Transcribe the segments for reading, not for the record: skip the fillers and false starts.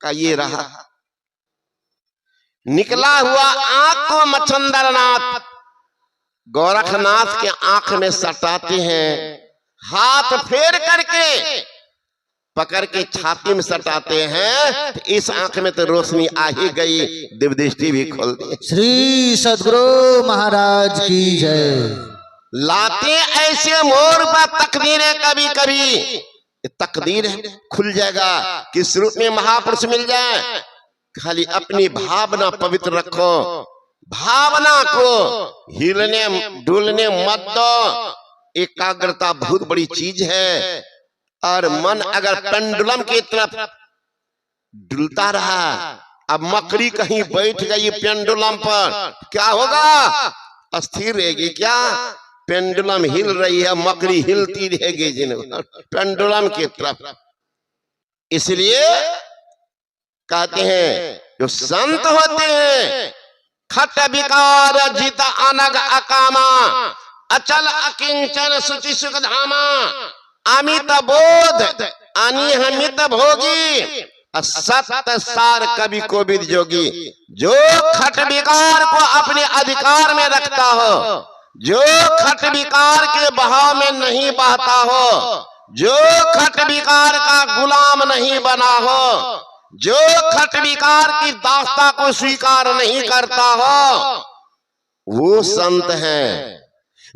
का ये रहा। निकला हुआ आंख को मच्छंदरनाथ गोरखनाथ के आंख में सटाते हैं, हाथ फेर करके पकड़ के छाती में सटाते हैं, तो इस आंख में तो रोशनी आ ही गई, दिव्य दृष्टि भी खोल दी। श्री सद्गुरु महाराज की जय। लाते ऐसे मोर पर तकदीरें, कभी कभी तकदीर खुल जाएगा, किस रूप में महापुरुष मिल जाए। खाली अपनी भावना पवित्र रखो, भावना को हिलने डुलने मत दो। एकाग्रता बहुत बड़ी चीज है, और मन अगर पेंडुलम की तरफ डुलता रहा, अब मकड़ी कहीं बैठ गई पेंडुलम पर, क्या होगा? अस्थिर रहेगी क्या? पेंडुलम हिल रही है, मकड़ी हिलती रहेगी पेंडुलम की तरफ। इसलिए कहते हैं जो संत होते हैं, खट विकार जित अनग अकामा, अचल अकिंचन सुचि सुख धामा, अमित बोध अनिहमित भोगी, सत्य सार कवि कोविद जोगी। जो खट विकार को अपने अधिकार में रखता हो, जो खट विकार के बहाव में नहीं बहता हो, जो खट विकार का गुलाम नहीं बना हो, जो खट विकार की दास्ता को स्वीकार नहीं करता हो, वो संत है।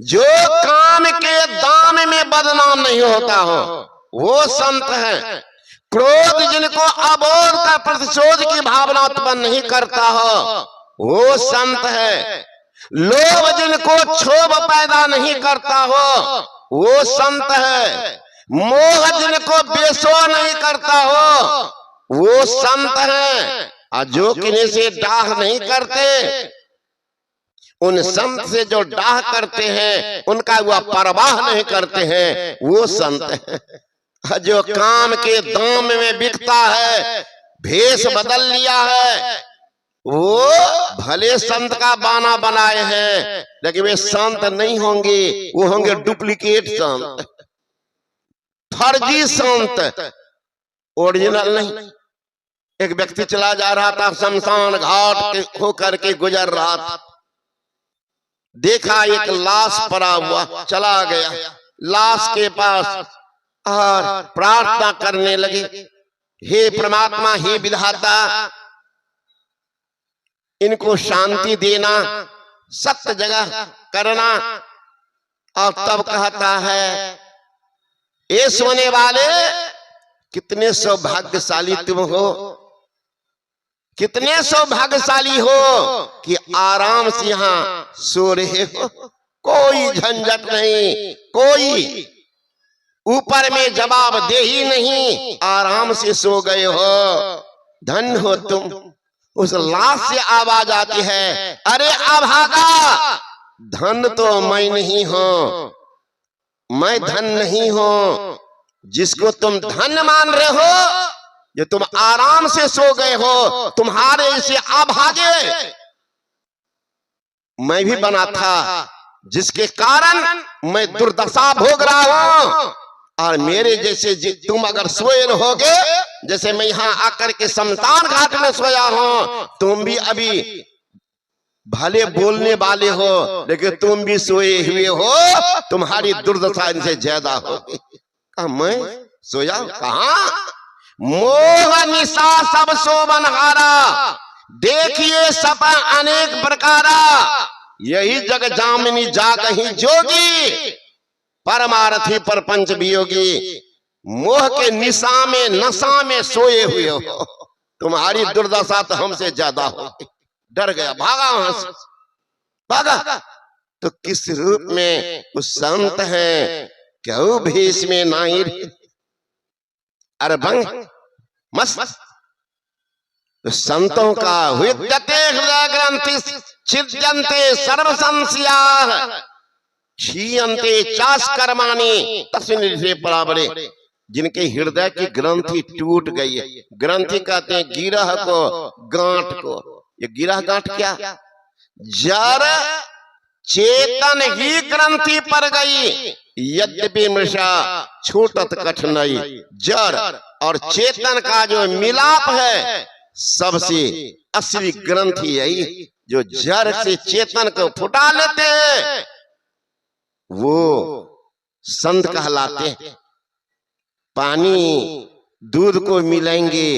जो काम के दाम में बदनाम नहीं होता हो, वो संत है। क्रोध जिनको अबोध का प्रतिशोध की भावना उत्पन्न नहीं करता हो, वो संत है। लोभ जिनको क्षोभ पैदा नहीं करता हो, वो संत है। मोह जिनको बेसो नहीं करता हो, वो संत है। और जो किन्हीं से डाह नहीं करते, उन संत से जो डाह करते हैं, उनका वह परवाह नहीं करते हैं, वो संत है। जो काम के दाम में बिकता है, भेष बदल लिया है, वो भले संत का बाना बनाए हैं, लेकिन वे संत नहीं होंगे, वो होंगे डुप्लीकेट संत, फर्जी संत, ओरिजिनल नहीं। एक व्यक्ति चला जा रहा था, शमशान घाट होकर के गुजर रहा था, देखा एक लाश पड़ा हुआ, चला गया लाश के पास और प्रार्थना करने लगे, हे परमात्मा, हे विधाता, इनको शांति देना, सत्य जगह करना। और तब कहता है, ये सोने वाले, कितने सौभाग्यशाली तुम हो, कितने सौभाग्यशाली हो कि आराम से यहाँ सो रहे हो, कोई झंझट नहीं, कोई ऊपर में जवाब दे ही नहीं, आराम से सो गए हो, धन्य हो तुम। उस लाश से आवाज आती है, अरे अभागा, धन तो मैं नहीं हूं, मैं धन नहीं हूं। जिसको तुम धन मान रहे हो, जो तुम आराम से सो गए हो, तुम्हारे इसे अभागे मैं भी बना था, जिसके कारण मैं दुर्दशा भोग रहा हूं। और मेरे जैसे तुम अगर सोए रहोगे, जैसे मैं यहाँ आकर के शमशान घाट में सोया हूं, तुम भी अभी भले बोलने वाले हो, लेकिन तुम भी सोए हुए हो, तुम्हारी दुर्दशा इनसे ज्यादा होगी। मैं सोया कहा? मोह निशा सब शोभन हारा, देखिए सपा अनेक प्रकारा, यही जग जामिनी जागहि जोगी, परमार्थी परपंच वियोगी। मोह के निशा में नशा में सोए हुए हो, तुम्हारी दुर्दशा तो हमसे ज्यादा होगी। डर गया, भागा वहां से, भागा। तो किस रूप में उस संत है, क्यों भेष में नाई, अरे भंग मस्त। तो संतों का विद्यते हृदय ग्रंथि छिद्यन्ते सर्व संशयाः, क्षीयन्ते चास कर्माणि तस्मिन् से बराबरे। जिनके हृदय की ग्रंथि टूट गई है, ग्रंथि कहते हैं गिरह को, गांठ को। ये गिरह गांठ क्या? जड़ चेतन ही ग्रंथि पर गई, यद्यपि मृषा छूटत कठिनाई, जड़ और चेतन का जो मिलाप है सबसे असली ग्रंथि यही, जो जड़ से चेतन को फुटा लेते हैं वो संत कहलाते हैं। पानी दूध को मिलाएंगे,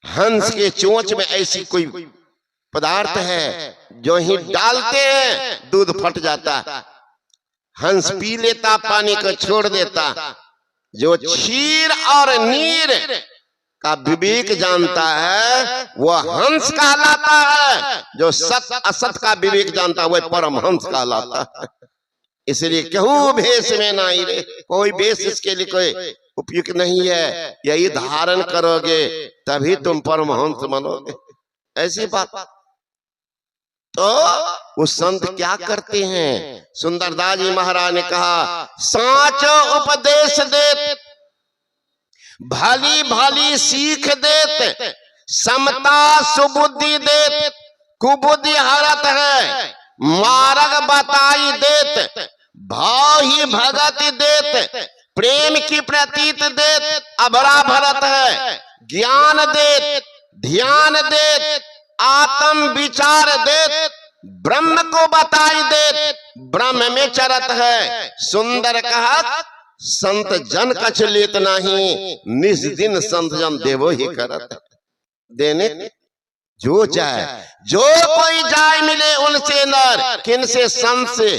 हंस के चोंच में ऐसी कोई पदार्थ है जो ही डालते हैं दूध फट जाता, हंस पी लेता, पानी को छोड़ देता। जो क्षीर और नीर का विवेक जानता है वह हंस कहलाता है, जो सत असत का विवेक जानता है वह परमहंस कहलाता है। इसलिए कहूँ भेष में नहीं रे, कोई भेष इसके लिए कोई उपयुक्त नहीं है, यही धारण करोगे तभी तुम परमहंस बनोगे। ऐसी बात। तो वो संत क्या करते हैं? सुंदरदास जी महाराज ने कहा, साचो उपदेश देत, भली भली सीख देत, समता सुबुद्धि देत, कुबुद्धि हरत है, मार्ग बताई देत, भाव ही भगत देत, प्रेम की प्रतीत देत, अबरा भरत है, ज्ञान देत, ध्यान देत, आत्म विचार देत, ब्रह्म को बताई देत, ब्रह्म में चरत है। सुंदर कहत संत जन कछ लेत नहीं, निज दिन संत जन देवो ही करत। देने जो जाए, जो कोई जाय मिले उनसे नर, किन से संत से,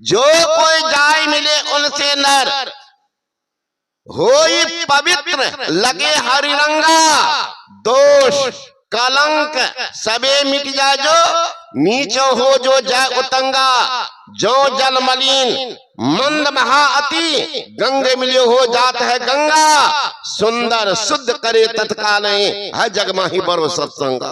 जो कोई जाय मिले उनसे नर, होई पवित्र लगे हरिरंगा, दोष कलंक सबे मिट जाए, जो नीचो हो जो जाए उतंगा, जो जल मलिन मंद महाअति, गंगे मिलियो हो जात है गंगा, सुंदर शुद्ध करे तत्काल है जग माही बरो सत्संगा।